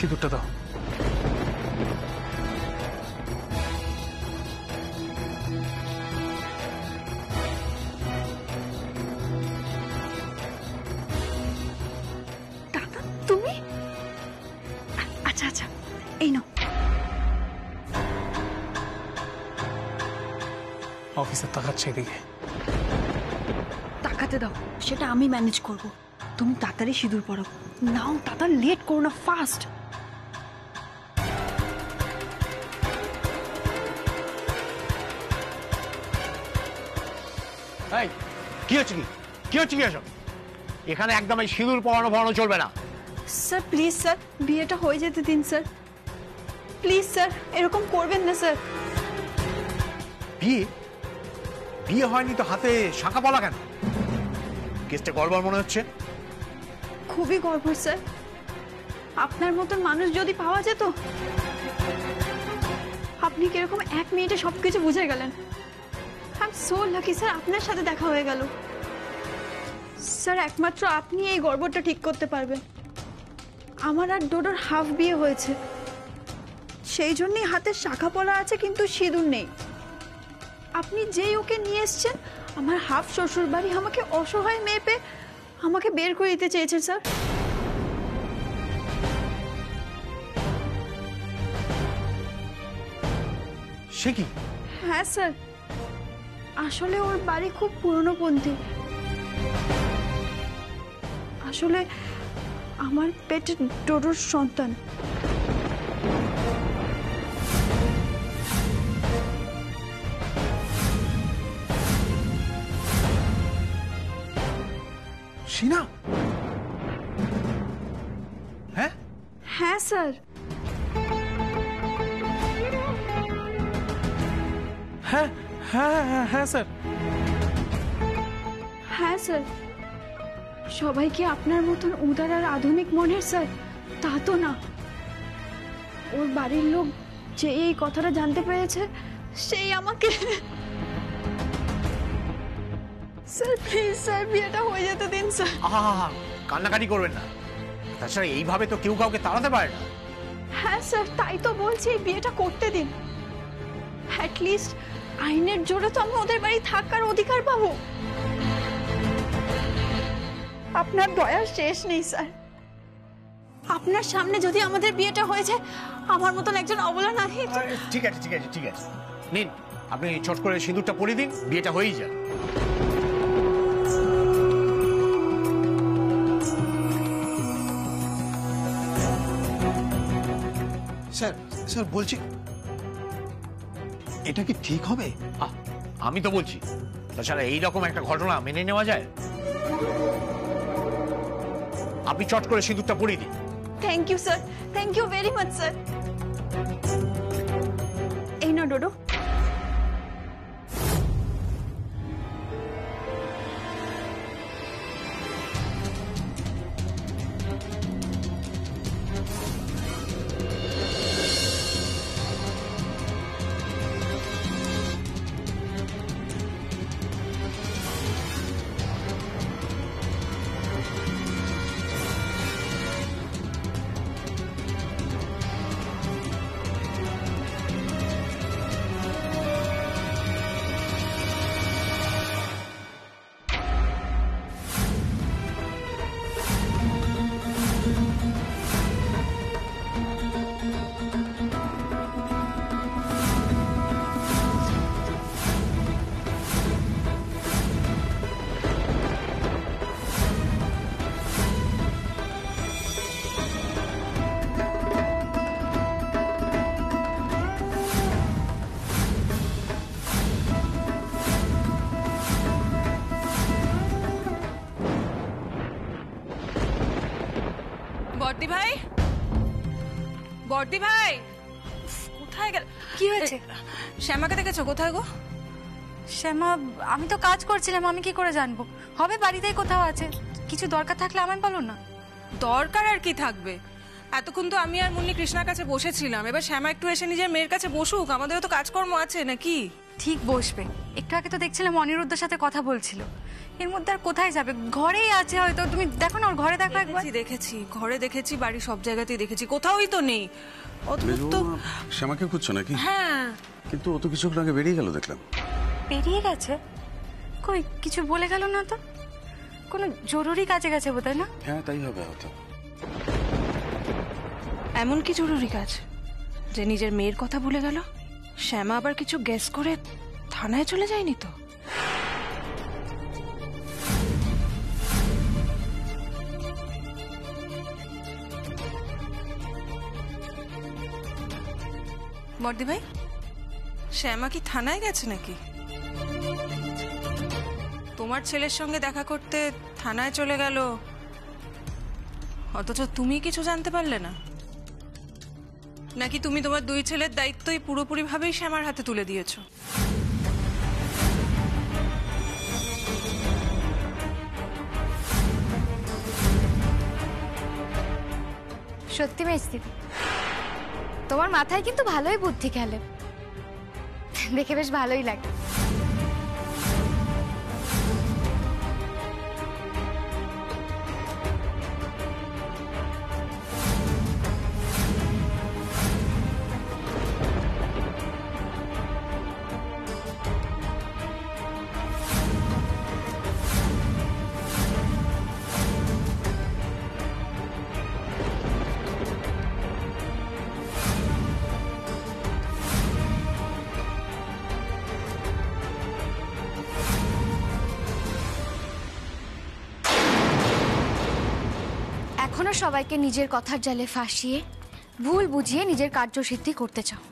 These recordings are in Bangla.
সিঁদুরটা দাও। দাদা তুমি? আচ্ছা আচ্ছা, এই নাও। অফিসার তাকাচ্ছে এদিকে। তাকাতে দাও, সেটা আমি ম্যানেজ করব। তুমি তাড়াতাড়ি সিঁদুর পরো। নাও দাদা, লেট করো না, ফাস্ট। এই কি হচ্ছে, কি হচ্ছে কি এসব? এখানে একদম এই সিঁদুর পরানো চলবে না। স্যার প্লিজ স্যার, বিয়েটা হয়ে যেতে দিন স্যার। প্লিজ স্যার, এরকম করবেন না স্যার। বিয়ে বিয়ে হয়নি তো হাতে শাঁখা পলা কেন? কেসটা গড়বড় মনে হচ্ছে। খুবই গর্বর স্যার, আপনার মতন মানুষ যদি পাওয়া যেত। আপনি কিরকম 1 মিনিটে সবকিছু বুঝে গেলেন। I am so lucky sir, আপনার সাথে দেখা হয়ে গেল। স্যার একমাত্র আপনি এই গর্বটা ঠিক করতে পারবেন। আমার আর ডোডোর হাফ বিয়ে হয়েছে, সেই জন্যই হাতে শাখা পলা আছে কিন্তু সিঁদুর নেই। আপনি যেই ওকে নিয়ে এসছেন, আমার হাফ শ্বশুর বাড়ি আমাকে অসহায় মেয়ে পেয়ে আমাকে বের করে দিতে চেয়েছেন স্যার। সে কি? হ্যাঁ স্যার, আসলে ওর বাড়ি খুব পুরনোপন্থী। আসলে আমার পেটে ডোডোর সন্তান। সিনা? হ্যাঁ হ্যাঁ স্যার। হ্যাঁ হ্যাঁ হ্যাঁ হ্যাঁ স্যার। হ্যাঁ স্যার, সবাই কি আপনার মতন উদার আর আধুনিক মনের স্যার? তা তো না। ওর বাড়ির লোক যে এই কথাটা জানতে পেরেছে, সেই আমাকে। স্যার প্লিজ স্যার, বিয়েটা হয়ে যেতে দিন স্যার। আহা, কান্নাকাটি করবেন না। তাছাড়া এইভাবে তো কেউ কাউকে তাড়াতে পারে না। হ্যাঁ স্যার, তাই তো বলছি, বিয়েটা করতে দিন। অ্যাটলিস্ট আইনের জোরে তো আমি ওদের বাড়ি থাকার অধিকার পাবো। আপনার দয়ার শেষ নেই স্যার। আপনার সামনে যদি আমাদের বিয়েটা হয়েছে, আমার মতন একজন অবলা নারী। ঠিক আছে ঠিক আছে ঠিক আছে, নিন আপনি চট করে সিঁদুরটা পরিয়ে দিন, বিয়েটা হয়েই যায়। স্যার স্যার বলছি, এটা কি ঠিক হবে? আমি তো বলছি, তাছাড়া এইরকম একটা ঘটনা মেনে নেওয়া যায়? আপনি চট করে সিঁদুরটা পরিয়ে দিন। Thank you sir, thank you very much sir. এই না ডোডো। বর্দি ভাই, বর্দি ভাই কোথায় গেল? কি হয়েছে? শ্যামাকে দেখেছো? কোথায় গো? শ্যামা, আমি তো কাজ করছিলাম, আমি কি করে জানবো? হবে বাড়িতেই কোথাও আছে। কিছু দরকার থাকলে আমায় বলো না। দরকার আর কি থাকবে, এতক্ষণ তো আমি আর মুন্নি কৃষ্ণার কাছে বসেছিলাম। এবার শ্যামা একটু এসে নিজের মেয়ের কাছে বসুক, আমাদেরও তো কাজকর্ম আছে নাকি। ঠিক বসবে। একটু আগে তো দেখছিলাম অনিরুদ্ধের সাথে কথা বলছিল। এর মধ্যে আর কোথায় যাবে? ঘরেই আছে হয়তো, তুমি দেখো না ওর ঘরে দেখো একবার। দেখেছি ঘরে দেখেছি, বাড়ি সব জায়গাতেই দেখেছি, কোথাওই তো নেই। অদ্ভুত তো। শ্যামাকে খুঁজছো নাকি? হ্যাঁ কিন্তু ও তো কিছুক্ষণ আগে বেরিয়ে গেল দেখলাম। বেরিয়ে গেছে? কই কিছু বলে গেল না তো? কোনো জরুরি কাজে গেছে বোধহয় না? হ্যাঁ তাই হবে হয়তো। এমন কি জরুরি কাজ যে নিজের মেয়ের কথা ভুলে গেল? শ্যামা আবার কিছু গেস করে থানায় চলে যায়নি তো? বর্দি ভাই, শ্যামা কি থানায় গেছে নাকি? তোমার ছেলের সঙ্গে দেখা করতে থানায় চলে গেল, অথচ তুমি কিছু জানতে পারলে না? নাকি তুমি তোমার দুই ছেলের দায়িত্বই পুরোপুরি ভাবেই শ্যামার হাতে তুলে দিয়েছো? সত্যি মেজদি, তোমার মাথায় কিন্তু ভালোই বুদ্ধি খেলে, দেখে বেশ ভালোই লাগে। এখনো সবাইকে নিজের কথার জালে ফাঁসিয়ে ভুল বুঝিয়ে নিজের কার্যসিদ্ধি করতে চাও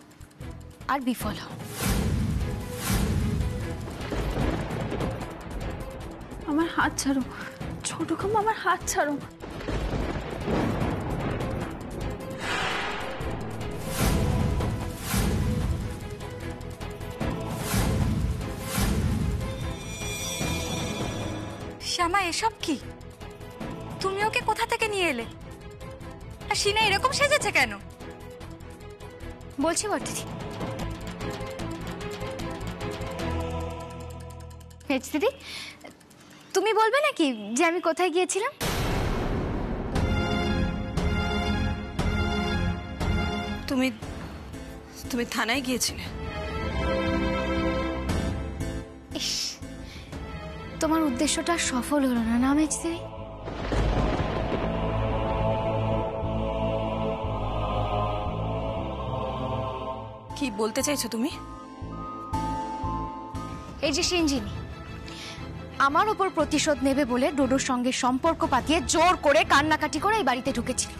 আর বিফল হও। আমার হাত ছাড়ো ছোট খাম্মা, আমার হাত ছাড়ো। শ্যামা এসব কি? তুমি ওকে কোথা থেকে নিয়ে এলে? আর সিনা এরকম সেজেছে কেন? বলছি বর্দিদি, দিদি তুমি বলবে নাকি যে আমি কোথায় গিয়েছিলাম? তুমি তুমি থানায় গিয়েছিলে? ইস, তোমার উদ্দেশ্যটা সফল হলো না না মেজদি? কি বলতে চাইছো তুমি? এই যে সিঞ্জিনি আমার ওপর প্রতিশোধ নেবে বলে ডোডোর সঙ্গে সম্পর্ক পাতিয়ে জোর করে কান্নাকাটি করে এই বাড়িতে ঢুকেছিল।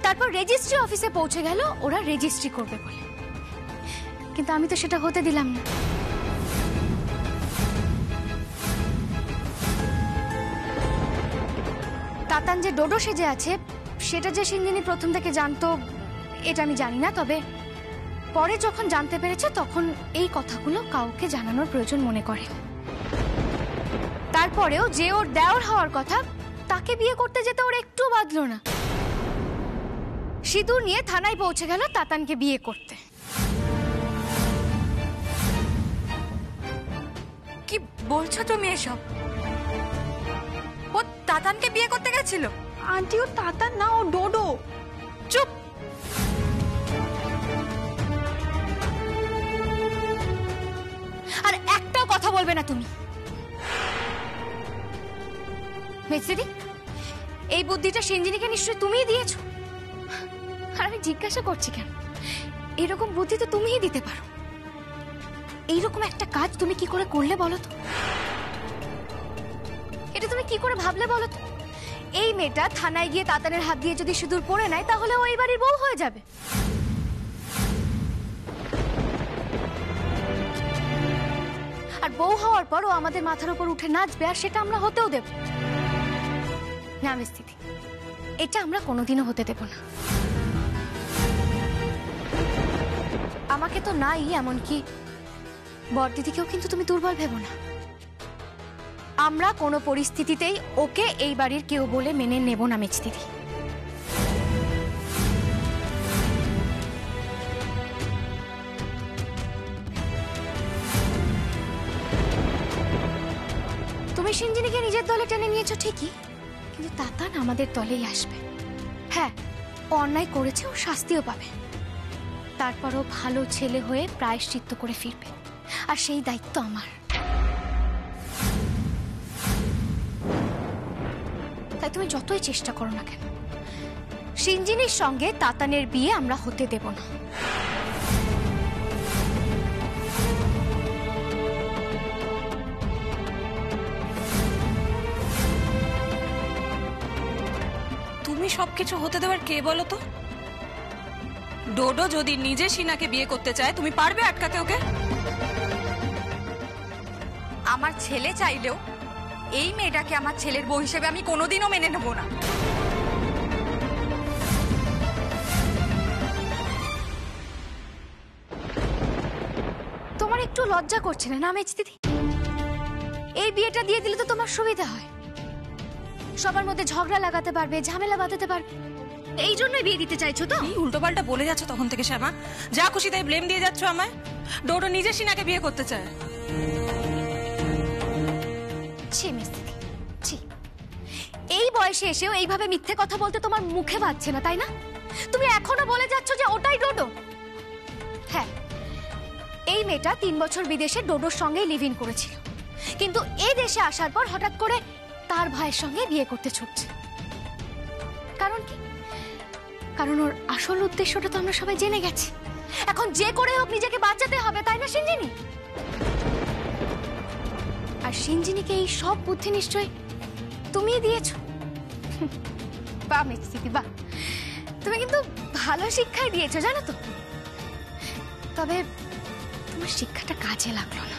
তারপর রেজিস্ট্রি অফিসে পৌঁছে গেল ওরা রেজিস্ট্রি করবে বলে, কিন্তু আমি তো সেটা হতে দিলাম না। তাতান যে ডোডো সেজে আছে সেটা যে সিঞ্জিনি প্রথম থেকে জানতো এটা আমি জানি না, তবে পরে যখন জানতে পেরেছে তখন এই কথাগুলো কাউকে জানানোর প্রয়োজন মনে করে। তারপরেও যে ওর দেওর হওয়ার কথা তাকে বিয়ে করতে যেতে ওর একটু বাদলো না, সিঁদুর নিয়ে থানায় পৌঁছে গেল তাতানকে বিয়ে করতে। কি বলছো তুমি এসব? ও তাতানকে বিয়ে করতে গেছিল? আন্টি ও তাতান না, ও ডোডো। চুপ! আর একটাও কথা বলবে না তুমি। মেজদি, এই বুদ্ধিটা সিঞ্জিনিকে নিশ্চয়ই তুমিই দিয়েছো। আর আমি জিজ্ঞাসা করছি কেন, এরকম বুদ্ধি তো তুমিই দিতে পারো। এইরকম একটা কাজ তুমি কি করে করলে বলো তো? এটা তুমি কি করে ভাবলে বলো তো? এই মেয়েটা থানায় গিয়ে তাতানের হাত দিয়ে যদি সিঁদুর পরে নেয় তাহলে ও এই বাড়ির বউ হয়ে যাবে। আর বউ হওয়ার পর ও আমাদের মাথার উপর উঠে নাচবে, আর সেটা আমরা হতেও দেব না মিস্তিদি। এটা আমরা কোনোদিনও হতে দেব না। আমাকে তো নাই, এমনকি বড়দিদিকেও কিন্তু তুমি দুর্বল ভেবো না। আমরা কোনো পরিস্থিতিতেই ওকে এই বাড়ির কেউ বলে মেনে নেব না মেজদিদি। তুমি তুমি সিঞ্জিনিকে নিজের দলে টেনে নিয়েছো ঠিকই, কিন্তু তাতান আমাদের দলেই আসবে। হ্যাঁ, ও অন্যায় করেছে, ও শাস্তিও পাবে। তারপরও ভালো ছেলে হয়ে প্রায়শ্চিত্ত করে ফিরবে, আর সেই দায়িত্ব আমার। তাই তুমি যতই চেষ্টা করো না কেন, সিঞ্জিনির সঙ্গে তাতানের বিয়ে আমরা হতে দেব না। তুমি সবকিছু হতে দেওয়ার কে বলো তো? ডোডো যদি নিজে শিনাকে বিয়ে করতে চায়, তুমি পারবে আটকাতে ওকে? আমার ছেলে চাইলেও এই মেয়েটাকে আমার ছেলের বউ হিসেবে আমি কোনোদিনও মেনে নেব না। তোমার একটু লজ্জা করছে না মেজ দিদি? এই বিয়েটা দিয়ে দিলে তো তোমার সুবিধা হয়, সবার মধ্যে ঝগড়া লাগাতে পারবে, ঝামেলা বাঁধাতে পারবে। এই জন্যই বিয়ে দিতে চাইছো তো? কি উল্টোপাল্টা বলে যাচ্ছ তখন থেকে শ্যামা, যা খুশি তাই ব্লেম দিয়ে যাচ্ছ আমায়। ডোডো নিজে শিনাকে বিয়ে করতে চায়। ছি মেজ দিদি, ছি। এই বয়সে এসেও এইভাবে মিথ্যে কথা বলতে তোমার মুখে বাজছে না, তাই না? তুমি এখনো বলে যাচ্ছ যে ওটাই ডোডো। হ্যাঁ, এই মেয়েটা 3 বছর বিদেশে ডোডোর সঙ্গেই লিভ ইন করেছিল, কিন্তু এই দেশে আসার পর হঠাৎ করে তার ভাইয়ের সঙ্গে বিয়ে করতে ছুটছে। কারণ কি? কারণ ওর আসল উদ্দেশ্যটা তো আমরা সবাই জেনে গেছি। এখন যে করে হোক নিজেকে বাঁচাতে হবে, তাই না সিঞ্জিনি? আর সিঞ্জিনিকে এই সব বুদ্ধি নিশ্চয় তুমিই দিয়েছো। বাহ মেজ দিদি, বাহ, তুমি কিন্তু ভালো শিক্ষাই দিয়েছো জানো তো। তবে তোমার শিক্ষাটা কাজে লাগলো না।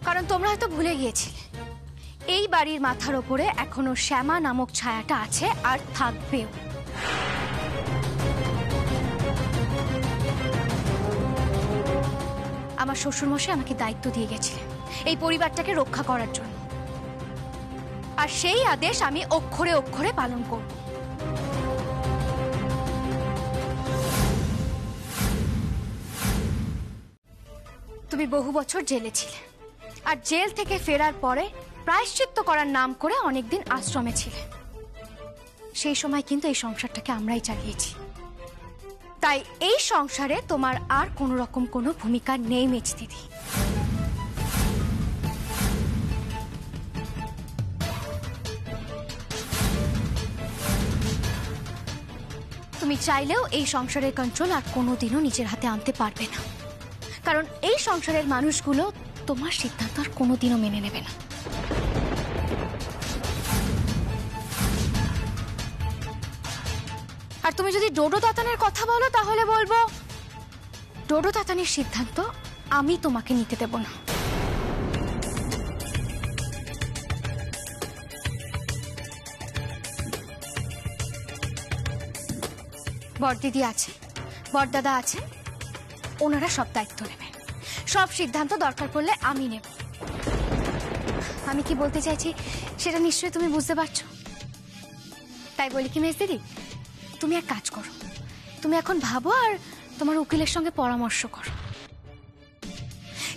কারণ তোমরা হয়তো ভুলে গিয়েছিলে, এই বাড়ির মাথার ওপরে এখনো শ্যামা নামক ছায়াটা আছে, আর থাকবেও। আমার শ্বশুরমশাই আমাকে দায়িত্ব দিয়ে গেছিলেন এই পরিবারটাকে রক্ষা করার জন্য, আর সেই আদেশ আমি অক্ষরে অক্ষরে পালন করব। তুমি বহু বছর জেলে ছিলে, আর জেল থেকে ফেরার পরে প্রায়শ্চিত্ত করার নাম করে অনেকদিন আশ্রমে ছিলে। সেই সময় কিন্তু এই সংসারটাকে আমরাই চালিয়েছি। তাই এই সংসারে তোমার আর কোনো রকম কোনো ভূমিকা নেই মেজ দিদি। তুমি চাইলেও এই সংসারের কন্ট্রোল আর কোনোদিনও নিজের হাতে আনতে পারবে না, কারণ এই সংসারের মানুষগুলো তোমার সিদ্ধান্ত আর কোনোদিনও মেনে নেবে না। আর তুমি যদি ডোডো তাতানের কথা বলো, তাহলে বলবো ডোডো তাতানের সিদ্ধান্ত আমি তোমাকে নিতে দেব না। বড়দিদি আছে, বড়দাদা আছে, ওনারা সব দায়িত্ব নেবেন, সব সিদ্ধান্ত দরকার পড়লে আমি নেব। আমি কি বলতে চাইছি সেটা নিশ্চয়ই তুমি বুঝতে পারছো। তাই বলি কি মেজ দিদি, তুমি এক কাজ করো, তুমি এখন ভাবো আর তোমার উকিলের সঙ্গে পরামর্শ করো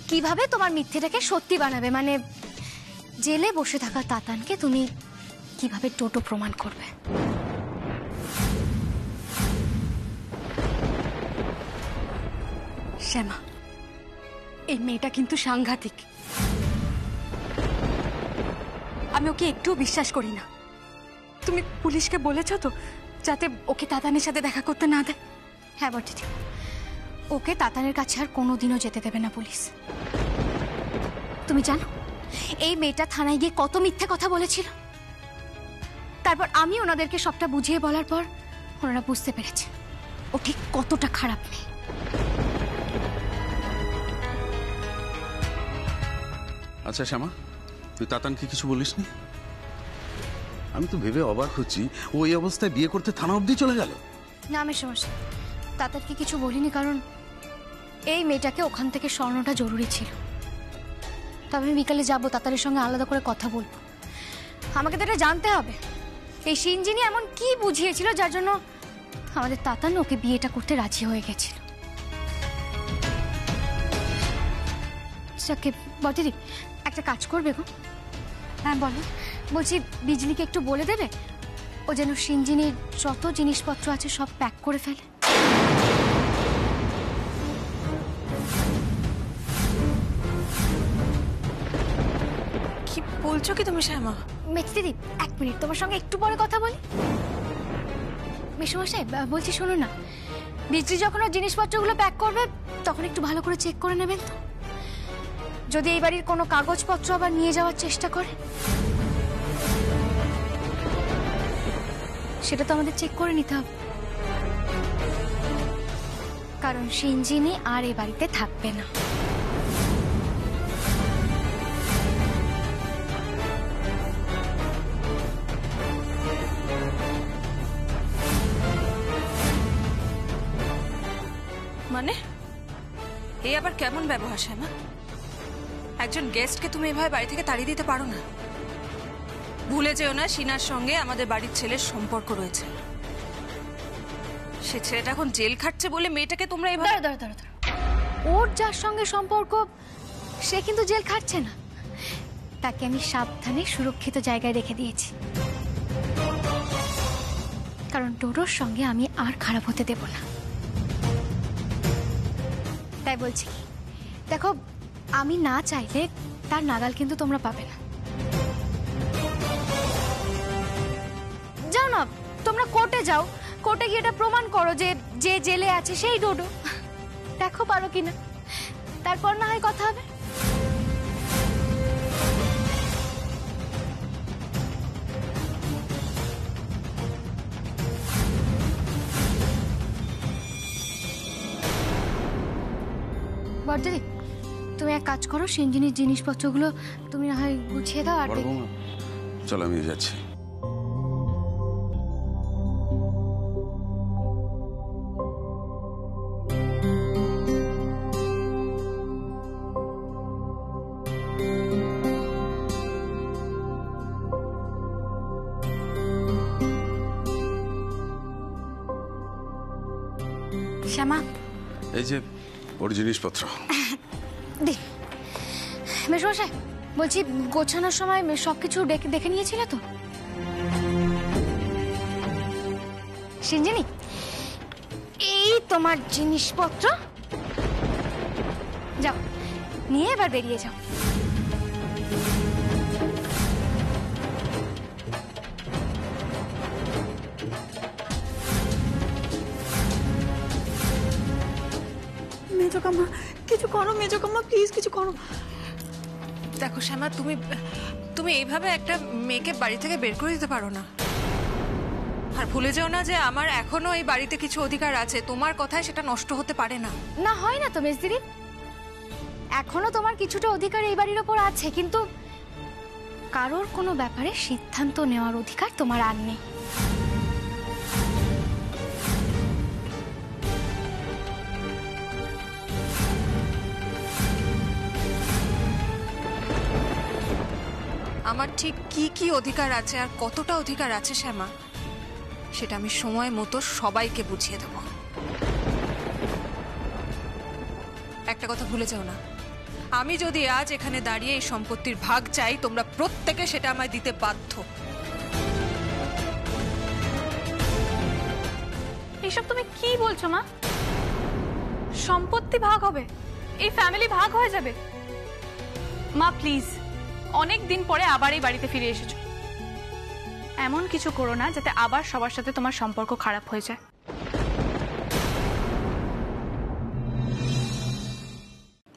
কিভাবে তোমার মিথ্যেটাকে সত্যি বানাবে। মানে জেলে বসে থাকা তাতানকে তুমি কিভাবে টোটো প্রমাণ করবে। শ্যামা, এই মেয়েটা কিন্তু সাংঘাতিক। আমি ওকে একটুও বিশ্বাস করি না। তুমি পুলিশকে বলেছো তো যাতে ওকে তাতানের সাথে দেখা করতে না দেয়? হ্যাঁ বড়দিদি, ওকে তাতানের কাছে আর কোনোদিনও যেতে দেবে না পুলিশ। তুমি জানো এই মেয়েটা থানায় গিয়ে কত মিথ্যে কথা বলেছিল। তারপর আমি ওনাদেরকে সবটা বুঝিয়ে বলার পর ওনারা বুঝতে পেরেছে ও ঠিক কতটা খারাপ মেয়ে। আচ্ছা শ্যামা, তুই তাতানকে কিছু বলিসনি? আমি তো ভেবে অবাক হচ্ছি, ও এই অবস্থায় বিয়ে করতে থানা অবধি চলে গেল। না আমি সমস্যা তাতারকে কিছু বলিনি, কারণ এই মেয়েটাকে ওখান থেকে সরানোটা জরুরি ছিল। তবে আমি বিকালে যাবো, তাতারের সঙ্গে আলাদা করে কথা বলবো। আমাকে তো এটা জানতে হবে এই সিঞ্জিনি এমন কি বুঝিয়েছিল যার জন্য আমাদের তাতান ওকে বিয়েটা করতে রাজি হয়ে গেছিল। সাকিব বদিদি একটা কাজ করবে গো। হ্যাঁ বলো। বলছি বিজলিকে একটু বলে দেবে ও যেন সিঞ্জিনির যত জিনিসপত্র আছে সব প্যাক করে ফেলে। কি বলছো কি তুমি শ্যামা? মেজ দিদি 1 মিনিট তোমার সঙ্গে একটু পরে কথা বলি। মেসমশাই বলছি শুনুন না, বিজলি যখন ওর জিনিসপত্রগুলো প্যাক করবে তখন একটু ভালো করে চেক করে নেবেন তো। যদি এই বাড়ির কোনো কাগজপত্র আবার নিয়ে যাওয়ার চেষ্টা করে সেটা তো আমাদের চেক করে নিতে হবে, কারণ সিঞ্জিনি আর এই বাড়িতে থাকবে না। মানে এই আবার কেমন ব্যবহার শ্যামা? একজন গেস্টকে তুমি এভাবে বাড়ি থেকে তাড়িয়ে দিতে পারো না। ভুলে যেও না সিনার সঙ্গে আমাদের বাড়ির ছেলের সম্পর্ক রয়েছে। সে ছেলেটা এখন জেল খাটছে বলে মেয়েটাকে তোমরা এভাবে... দাঁড়া, ওর যার সঙ্গে সম্পর্ক সে কিন্তু জেল খাটছে না, তাকে আমি সাবধানে সুরক্ষিত জায়গায় রেখে দিয়েছি, কারণ ডোডোর সঙ্গে আমি আর খারাপ হতে দেব না। তাই বলছি কি, দেখো আমি না চাইলে তার নাগাল কিন্তু তোমরা পাবে না। যাও না তোমরা কোর্টে যাও, কোর্টে গিয়ে এটা প্রমাণ করো যে যে জেলে আছে সেই ডোডো। দেখো পারো কিনা, তারপর না হয় কথা হবে। বড়দিদি তুমি এক কাজ করো, সিঞ্জিনির জিনিসপত্রগুলো তুমি না হয় গুছিয়ে দাও। আর চল আমি যাচ্ছি। শ্যামা এই যে ওর জিনিসপত্র। মেশমশাই বলছি গোছানোর সময় সবকিছু দেখে নিয়েছিলে তো? সিঞ্জিনি এই তোমার জিনিসপত্র, যাও নিয়ে এবার বেরিয়ে যাও। মেজকাম্মা কিছু করো, মেজকাম্মা প্লিজ কিছু করো। দেখো শ্যামা, তুমি এইভাবে একটা মেয়েকে বাড়ি থেকে বের করে দিতে পারো না। আর ভুলে যেও না যে আমার এখনো এই বাড়িতে কিছু অধিকার আছে, তোমার কথায় সেটা নষ্ট হতে পারে না। না হয় না তো মেজ দিদি, এখনো তোমার কিছুটা অধিকার এই বাড়ির ওপর আছে, কিন্তু কারোর কোনো ব্যাপারে সিদ্ধান্ত নেওয়ার অধিকার তোমার আর নেই। আমার ঠিক কি কি অধিকার আছে আর কতটা অধিকার আছে শ্যামা, সেটা আমি সময় মতো সবাইকে বুঝিয়ে দেব। একটা কথা ভুলে যাও না, আমি যদি আজ এখানে দাঁড়িয়ে এই সম্পত্তির ভাগ চাই, তোমরা প্রত্যেকে সেটা আমায় দিতে বাধ্য। এসব তুমি কি বলছো মা? সম্পত্তি ভাগ হবে, এই ফ্যামিলি ভাগ হয়ে যাবে? মা প্লিজ, অনেক দিন পরে আবার এই বাড়িতে ফিরে এসেছো, এমন কিছু করো না যাতে আবার সবার সাথে তোমার সম্পর্ক খারাপ হয়ে যায়।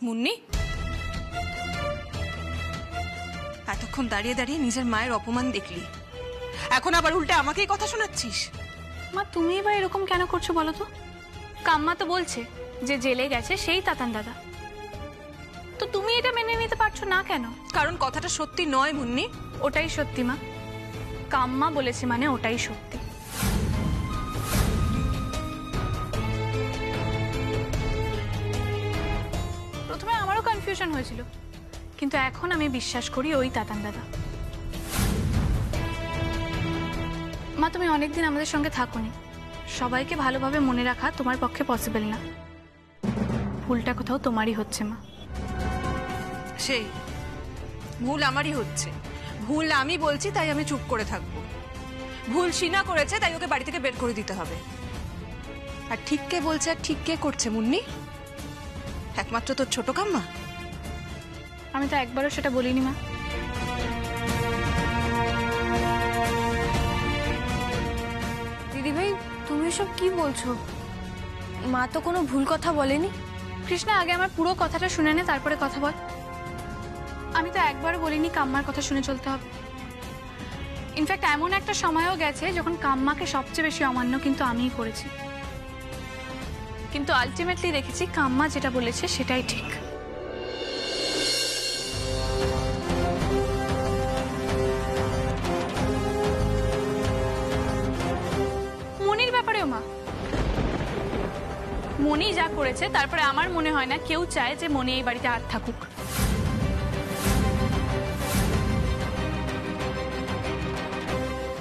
মুন্নি, এতক্ষণ দাঁড়িয়ে দাঁড়িয়ে নিজের মায়ের অপমান দেখলি, এখন আবার উল্টে আমাকেই কথা শোনাচ্ছিস? মা তুমি এবার এরকম কেন করছো বলো তো? কাম্মা তো বলছে যে জেলে গেছে সেই তাতান দাদা, তো তুমি এটা মেনে নিতে পারছো না কেন? কারণ কথাটা সত্যি নয় মুন্নি। ওটাই সত্যি মা, কাম্মা বলেছে মানে ওটাই সত্যি। প্রথমে আমারও কনফিউশন হয়েছিল, কিন্তু এখন আমি বিশ্বাস করি ওই তাতান দাদা। মা তুমি অনেকদিন আমাদের সঙ্গে থাকোনি, সবাইকে ভালোভাবে মনে রাখা তোমার পক্ষে পসিবল না। ভুলটা কোথাও তোমারই হচ্ছে মা। হচ্ছে? ভুল আমারই হচ্ছে। ভুল আমি বলছি তাই আমি চুপ করে থাকবো। ভুল সিনা করেছে তাই ওকে বাড়ি থেকে বের করে দিতে হবে। আর ঠিক কে বলছে আর ঠিক কে করছে মুন্নি? একমাত্র তোর ছোট কাম্মা? আমি তো একবারও সেটা বলিনি মা। দিদিভাই তুমি সব কি বলছো? মা তো কোনো ভুল কথা বলেনি। কৃষ্ণা, আগে আমার পুরো কথাটা শুনে নে, তারপরে কথা বল। আমি তো একবারও বলিনি কাম্মার কথা শুনে চলতে হবে। ইনফ্যাক্ট এমন একটা সময়ও গেছে যখন কাম্মাকে সবচেয়ে বেশি অমান্য কিন্তু আমিই করেছি, কিন্তু আলটিমেটলি দেখেছি কাম্মা যেটা বলেছে সেটাই ঠিক। মনির ব্যাপারেও মা, মনি যা করেছে তারপরে আমার মনে হয় না কেউ চায় যে মনি এই বাড়িতে আর থাকুক।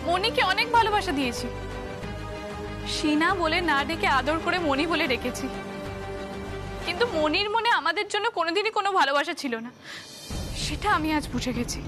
মনিকে অনেক ভালোবাসা দিয়েছি, সিনা বলে না ডেকে আদর করে মনি বলে ডেকেছি, কিন্তু মনির মনে আমাদের জন্য কোনোদিনই কোনো ভালোবাসা ছিল না, সেটা আমি আজ বুঝে গেছি।